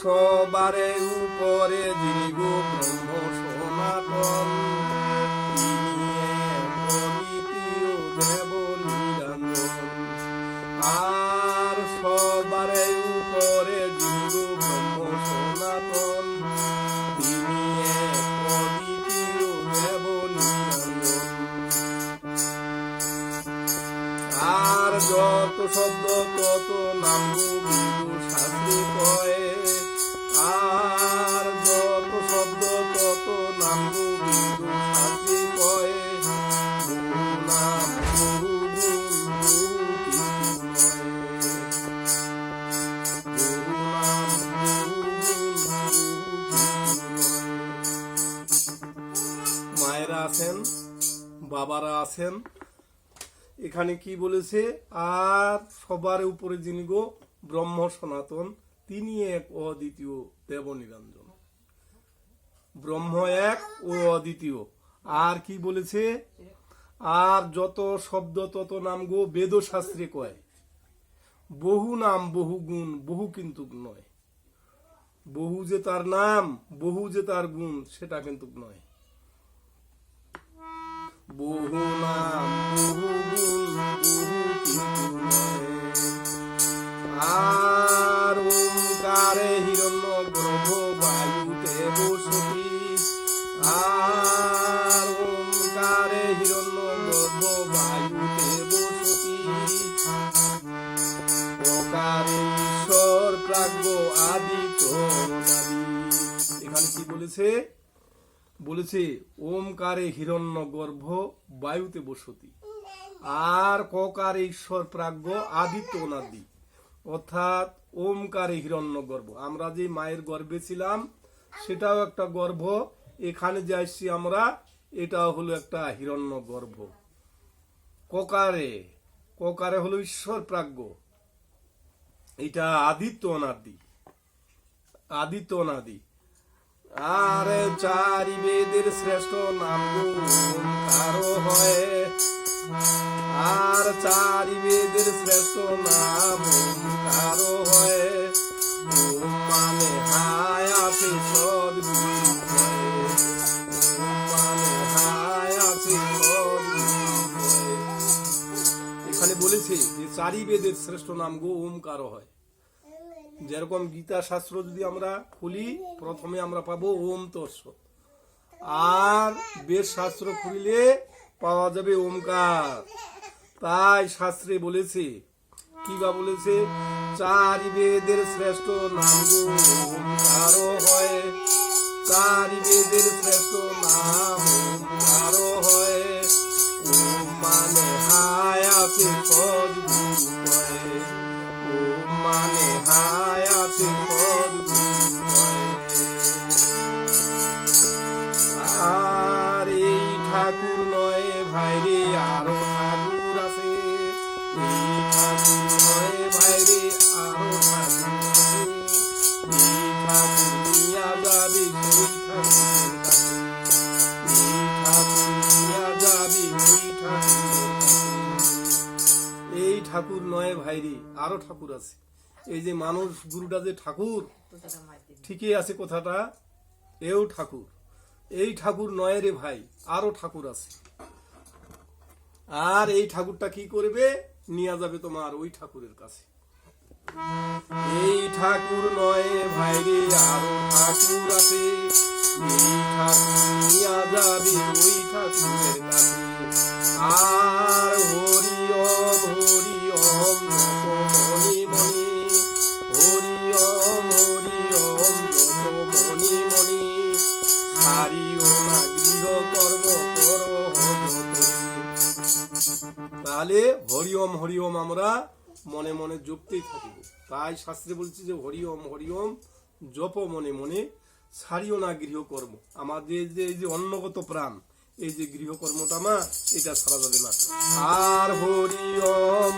সবারে উপরে যিনি গো ব্রহ্ম সনাতন, তিনি এক অদ্বিতীয় দেব নিরঞ্জন। আর সবারে উপরে যিনি গো ব্রহ্ম সনাতন, তিনি এক অদ্বিতীয় দেব নিরঞ্জন। আর যত শব্দ তত নাম গো বিদু শাস্ত্রে কয়, আর যত শব্দ তত নাম গো বিদু শাস্ত্রে কয়। বহু নাম বহু গুণ বহু কীর্তিময়, বহু নাম বহু গুণ বহু কীর্তিময়। মায়েরা আছেন, বাবারা আছেন, এখানে কি বলেছে? আর সবার উপরে যিনি গো ব্রহ্ম সনাতন, তিনি এক অদ্বিতীয় দেব নিরঞ্জন। ব্রহ্ম এক ও অদ্বিতীয়। আর কি বলেছে? আর যত শব্দ তত নাম গো বেদ শাস্ত্রে কয়। বহু নাম বহু গুণ বহু কিন্তু নয়। বহু যে তার নাম, বহু যে তার গুণ, সেটা কিন্তু নয়। বহু নাম বহু গুণ বহু কিন্তু নয়। আর ওমকারে হিরণ্য গর্ভ বায়ুতে বসতি, আর ওমকারে হিরণ্য গর্ভ বায়ুতে বসতি। ওকারে ঈশ্বর প্রাজ্ঞ আদিত্য অনাদি। এখানে কি বলেছে? বলেছে ওমকারে হিরণ্য গর্ভ বায়ুতে বসতি, আর ককারে ঈশ্বর প্রাজ্ঞ আদিত্য অনাদি। অর্থাৎ ওমকারে হিরণ্য গর্ভ, আমরা যে মায়ের গর্ভে ছিলাম সেটাও একটা গর্ভ, এখানে যে আসছি আমরা এটাও হলো একটা হিরণ্য গর্ভ। ককারে, ককারে হলো ঈশ্বর প্রাজ্ঞ, এটা আদিত্য অনাদি, আদিত্য অনাদি। আর চারি বেদের শ্রেষ্ঠ নাম গো ওমকার হয়, আর চারি বেদের শ্রেষ্ঠ নাম ওমকার হয়। ওম মানে হায় আছে সদ্গুরু হয়, ওম মানে হায় আছে সদ্গুরু হয়। এখানে বলেছে যে চারি বেদের শ্রেষ্ঠ নাম গো ওমকার হয়। যেরকম গীতা শাস্ত্র যদি আমরা খুলি, প্রথমে আমরা পাবো ওম তৎসৎ, আর বেদ শাস্ত্র খুলিলে পাওয়া যাবে ওমকার। তাই শাস্ত্রে বলেছে, কি বা বলেছে? চারি বেদের শ্রেষ্ঠ নাম গো ওমকার হয়, চারি বেদের শ্রেষ্ঠ নাম ওমকার হয়। ওম মানে হায় আছে সদ্গুরু হয়, ওম মানে হায় আছে সদ্গুরু হয়। আর এই ঠাকুর নয় ভাইরে আরো ঠাকুর আছে, এই ঠাকুর নয় ভাইরে আরো ঠাকুর আছে। এই ঠাকুর নিয়া যাবে সেই ঠাকুরের কাছে, এই ঠাকুর নিয়া যাবে সেই ঠাকুরের কাছে। এই ঠাকুর নয় ভাইরে আরো ঠাকুর আছে। এই যে মানুষ গুরুটা যে ঠাকুর, ঠিকই আছে কথাটা, এও ঠাকুর। এই ঠাকুর নয় রে ভাই, আরো ঠাকুর আছে। আর এই ঠাকুরটা কি করবে? নিয়ে যাবে তোমার ওই ঠাকুরের কাছে। এই ঠাকুর নয় ভাই রে আরো ঠাকুর আছে, এই ঠাকুর নিয়ে যাবে ওই ঠাকুরের কাছে। আর হরি ওম যত মনি মনি, হরি ওম যত মনি মনি। হারিও না গৃহ কর্ম করো হরি। তাহলে হরি ওম আমরা মনে মনে জপতেই থাকিব। তাই শাস্ত্রে বলছে যে হরি ওম জপ মনে মনে, ছাড়িও না গৃহকর্ম। আমাদের যে এই যে অন্নগত প্রাণ, এই যে গৃহকর্মটা মা, এটা ছাড়া যাবে না। আর হরি ওম